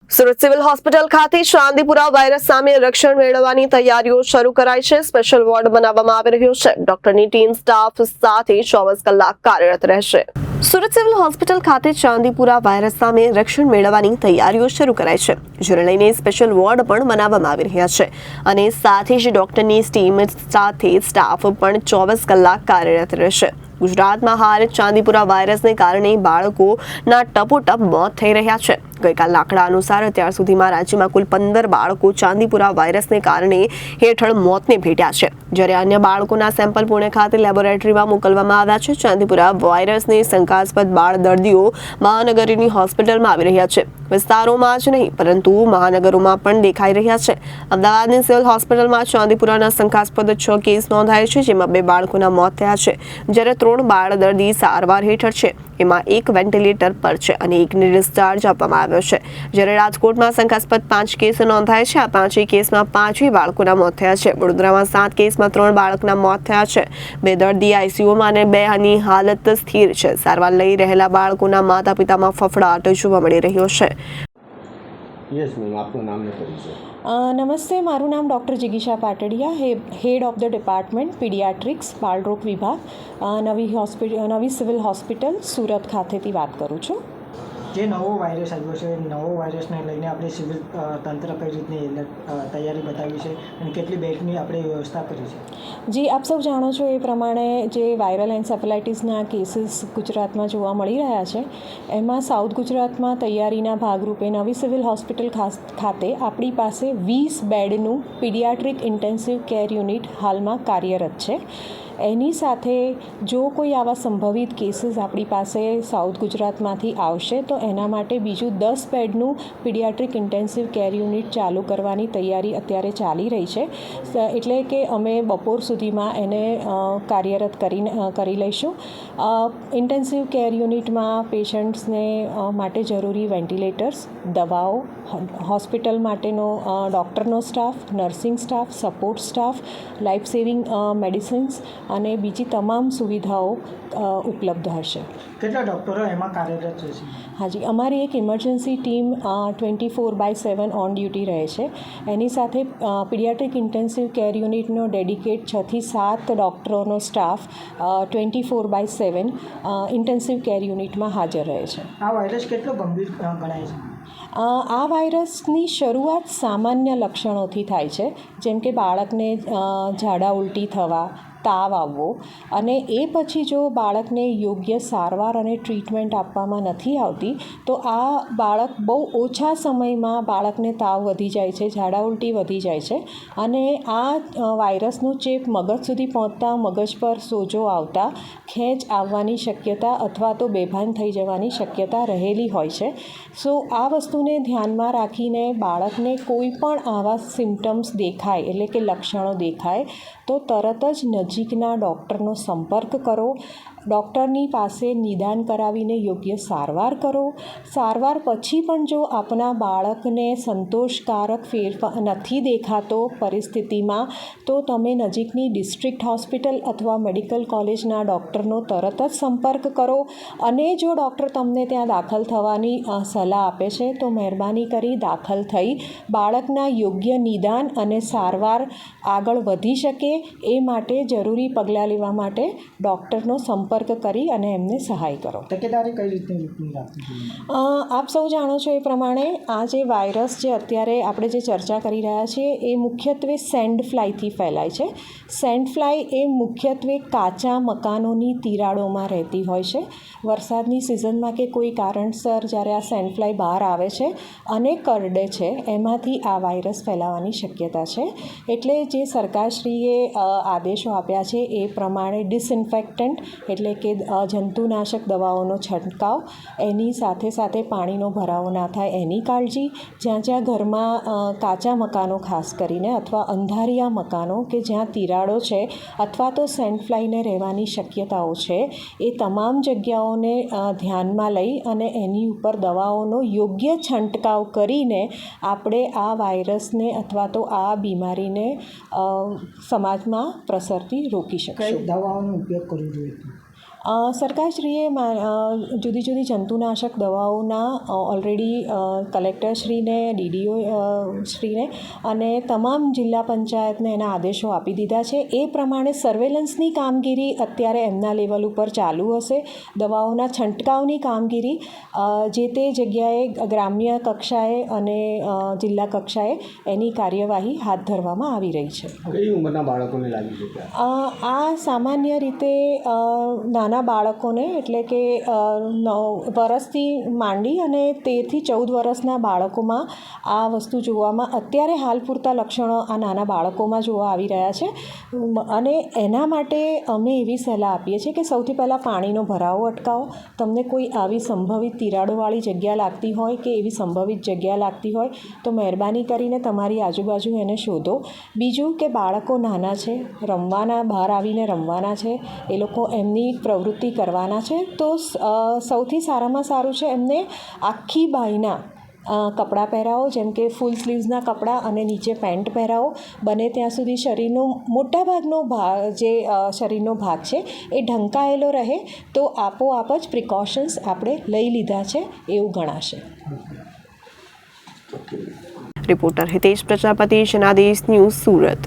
Surat civil hospital ખાતે Chandipura virus સામે રક્ષણ મેળવવાની તૈયારીઓ શરૂ કરાઈ છે। સ્પેશિયલ વોર્ડ બનાવવામાં આવી રહ્યો છે। ડોક્ટરની ટીમ સ્ટાફ સાથે 24 કલાક કાર્યરત રહેશે। સુરત સિવિલ હોસ્પિટલ ખાતે ચાંદીપુરા વાયરસ સામે રક્ષણ મેળવવાની તૈયારીઓ શરૂ કરાઈ છે, જેને લઈને સ્પેશિયલ વોર્ડ પણ બનાવવામાં આવી રહ્યા છે અને સાથે જ ડોક્ટરની ટીમ સાથે સ્ટાફ પણ 24 કલાક કાર્યરત રહેશે। ગુજરાતમાં હાલ ચાંદીપુરા વાયરસને કારણે બાળકોના ટપોટપ મોત થઈ રહ્યા છે। ગઈકાલના આંકડા અનુસાર અત્યાર સુધીમાં રાજ્યમાં કુલ 15 બાળકો ચાંદીપુરા વાયરસને કારણે હેઠળ મોતને ભેટ્યા છે, જ્યારે અન્ય બાળકોના સેમ્પલ પુણે ખાતે લેબોરેટરીમાં મોકલવામાં આવ્યા છે। ચાંદીપુરા વાયરસને શંકાસ્પદ બાળ દર્દીઓ મહાનગરની હોસ્પિટલમાં આવી રહ્યા છે। વિસ્તારોમાં જ નહીં પરંતુ મહાનગરોમાં પણ દેખાઈ રહ્યા છે। અમદાવાદની સિવિલ હોસ્પિટલમાં ચાંદીપુરાના શંકાસ્પદ 6 કેસ નોંધાયા છે, જેમાં 2 બાળકોના મોત થયા છે, જ્યારે 3 બાળ દર્દી સારવાર હેઠળ છે। એમાં 1 વેન્ટિલેટર પર છે અને 1ને ડિસ્ચાર્જ આપવામાં આવ્યો છે, જ્યારે રાજકોટમાં શંકાસ્પદ 5 કેસ નોંધાયા છે। આ 5 કેસમાં 5 બાળકોના મોત થયા છે। વડોદરામાં 7 કેસમાં 3 બાળકના મોત થયા છે। 2 દર્દી આઈસીયુમાં અને 2ની હાલત સ્થિર છે। સારવાર લઈ રહેલા બાળકોના માતા પિતામાં ફફડાટ જોવા મળી રહ્યો છે। યસ મેમ, આપનું નામ ને પરિચય। નમસ્તે, મારું નામ ડૉક્ટર જિગીશા Patadiya, head of the department paediatrics બાળરોગ વિભાગ, નવી સિવિલ હોસ્પિટલ સુરત ખાતેથી વાત કરું છું। જે નવો વાયરસ આવ્યો છે, નવો વાયરસને લઈને આપણે સિવિલ તંત્ર કઈ રીતની તૈયારી બતાવી છે અને કેટલી બેડની આપણે વ્યવસ્થા કરી છે? જી, આપ સૌ જાણો છો એ પ્રમાણે જે વાયરલ એન્સેફેલાઇટિસના કેસીસ ગુજરાતમાં જોવા મળી રહ્યા છે, એમાં સાઉથ ગુજરાતમાં તૈયારીના ભાગરૂપે નવી સિવિલ હોસ્પિટલ ખાતે આપણી પાસે 20 બેડનું પીડિયાટ્રિક ઇન્ટેન્સિવ કેર યુનિટ હાલમાં કાર્યરત છે। એની સાથે જો કોઈ આવા સંભવિત કેસીસ આપણી પાસે સાઉથ ગુજરાતમાંથી આવશે તો એના માટે બીજું 10 બેડનું પીડિયાટ્રિક ઇન્ટેન્સિવ કેર યુનિટ ચાલુ કરવાની તૈયારી અત્યારે ચાલી રહી છે। એટલે કે અમે બપોર સુધીમાં એને કાર્યરત કરી લઈશું। ઇન્ટેન્સિવ કેર યુનિટમાં પેશન્ટ્સને માટે જરૂરી વેન્ટિલેટર્સ, દવાઓ, હોસ્પિટલ માટેનો ડૉક્ટરનો staff, nursing staff, support staff, life saving medicines અને બીજી તમામ સુવિધાઓ ઉપલબ્ધ હશે। કેટલા ડૉક્ટરો એમાં કાર્યરત રહેશે? હાજી, અમારી એક ઇમરજન્સી ટીમ 24/7 ઓન ડ્યુટી રહે છે। એની સાથે પીડિયાટ્રિક ઇન્ટેન્સિવ કેર યુનિટનો ડેડિકેટ 6 થી 7 ડૉક્ટરોનો સ્ટાફ 24/7 ઇન્ટેન્સિવ કેર યુનિટમાં હાજર રહે છે। આ વાયરસ કેટલો ગંભીર ગણાય છે? આ વાયરસની શરૂઆત સામાન્ય લક્ષણોથી થાય છે, જેમ કે બાળકને ઝાડા ઉલટી થવા, તાવ આવવો, અને એ પછી જો બાળકને યોગ્ય સારવાર અને ટ્રીટમેન્ટ આપવામાં નથી આવતી તો આ બાળક બહુ ઓછા સમયમાં બાળકને તાવ વધી જાય છે, ઝાડા ઉલટી વધી જાય છે, અને આ વાયરસનો ચેપ મગજ સુધી પહોંચતા મગજ પર સોજો આવતા ખેંચ આવવાની શક્યતા અથવા તો બેભાન થઈ જવાની શક્યતા રહેલી હોય છે। સો આ વસ્તુને ધ્યાનમાં રાખીને બાળકને કોઈ પણ આવા સિમ્ટમ્સ દેખાય, એટલે કે લક્ષણો દેખાય તો તરત જ નજીકના ડૉક્ટરનો સંપર્ક કરો। ડૉક્ટરની પાસે નિદાન કરાવીને યોગ્ય સારવાર કરો। સારવાર પછી પણ જો આપના બાળકને સંતોષકારક ફેરફાર નથી દેખાતો પરિસ્થિતિમાં તો તમે નજીકની ડિસ્ટ્રિક્ટ હોસ્પિટલ અથવા મેડિકલ કોલેજના ડૉક્ટરનો તરત જ સંપર્ક કરો, અને જો ડૉક્ટર તમને ત્યાં દાખલ થવાની સલાહ આપે છે તો મહેરબાની કરી દાખલ થઈ બાળકના યોગ્ય નિદાન અને સારવાર આગળ વધી શકે એ માટે જરૂરી પગલાં લેવા માટે ડૉક્ટરનો સંપર્ક કરી અને એમને સહાય કરો। તકેદારી કઈ રીતની રાખવી જોઈએ? આપ સૌ જાણો છો એ પ્રમાણે આ જે વાયરસ જે અત્યારે આપણે જે ચર્ચા કરી રહ્યા છીએ એ મુખ્યત્વે સેન્ડ ફ્લાયથી ફેલાય છે। સેન્ડ ફ્લાય એ મુખ્યત્વે કાચા મકાનોની તિરાડોમાં રહેતી હોય છે। વરસાદની સિઝનમાં કે કોઈ કારણસર જ્યારે આ સેન્ડ ફ્લાય બહાર આવે છે અને કરડે છે, એમાંથી આ વાયરસ ફેલાવાની શક્યતા છે। એટલે જે સરકારશ્રીએ આદેશો આપ્યા છે એ પ્રમાણે ડિસઇન્ફેક્ટન્ટ એટલે કે જંતુનાશક દવાઓનો છંટકાવ, એની સાથે સાથે પાણીનો ભરાવો ના થાય એની કાળજી, જ્યાં જ્યાં ઘરમાં કાચા મકાનો ખાસ કરીને અથવા અંધારિયા મકાનો કે જ્યાં તિરાડો છે અથવા તો સેન્ડ ફ્લાયને રહેવાની શક્યતાઓ છે, એ તમામ જગ્યાઓને ધ્યાનમાં લઈ અને એની ઉપર દવાઓનો યોગ્ય છંટકાવ કરીને આપણે આ વાયરસને અથવા તો આ બીમારીને સમાજમાં પ્રસરતી રોકી શકીશું। કઈ દવાઓનો ઉપયોગ કરવો જોઈએ? સરકારશ્રીએ જુદી જુદી જંતુનાશક દવાઓના ઓલરેડી કલેક્ટરશ્રીને ડીડીઓ શ્રીને અને તમામ જિલ્લા પંચાયતને એના આદેશો આપી દીધા છે. એ પ્રમાણે સર્વેલન્સની કામગીરી અત્યારે એમના લેવલ ઉપર ચાલુ હશે. દવાઓના છંટકાવની કામગીરી જે તે જગ્યાએ ગ્રામ્ય કક્ષાએ અને જિલ્લા કક્ષાએ એની કાર્યવાહી હાથ ધરવામાં આવી રહી છે. કઈ ઉંમરના બાળકોને લાગી છે? આ સામાન્ય રીતે નાના બાળકોને એટલે કે 9 વર્ષથી માંડી અને 13 થી 14 વર્ષના બાળકોમાં આ વસ્તુ જોવામાં અત્યારે હાલ પૂરતા લક્ષણો આ નાના બાળકોમાં જોવા આવી રહ્યા છે. અને એના માટે અમે એવી સલાહ આપીએ છીએ કે સૌથી પહેલાં પાણીનો ભરાવો અટકાવો. તમને કોઈ આવી સંભવિત તિરાડોવાળી જગ્યા લાગતી હોય કે એવી સંભવિત જગ્યા લાગતી હોય તો મહેરબાની કરીને તમારી આજુબાજુ એને શોધો. બીજું કે બાળકો નાના છે, રમવાના, બહાર આવીને રમવાના છે, એ લોકો એમની પ્રવૃત્તિ કરવાના છે, તો સૌથી સારામાં સારું છે એમને આખી બાયના કપડાં પહેરાવો, જેમ કે ફૂલ સ્લીવ્સના કપડાં અને નીચે પેન્ટ પહેરાવો. બને ત્યાં સુધી શરીરનો મોટાભાગનો ભાગ જે શરીરનો ભાગ છે એ ઢંકાયેલો રહે તો આપોઆપ જ પ્રિકોશન્સ આપણે લઈ લીધા છે એવું ગણાશે. Reporter Hitesh Prajapati, Janadesh news, Surat.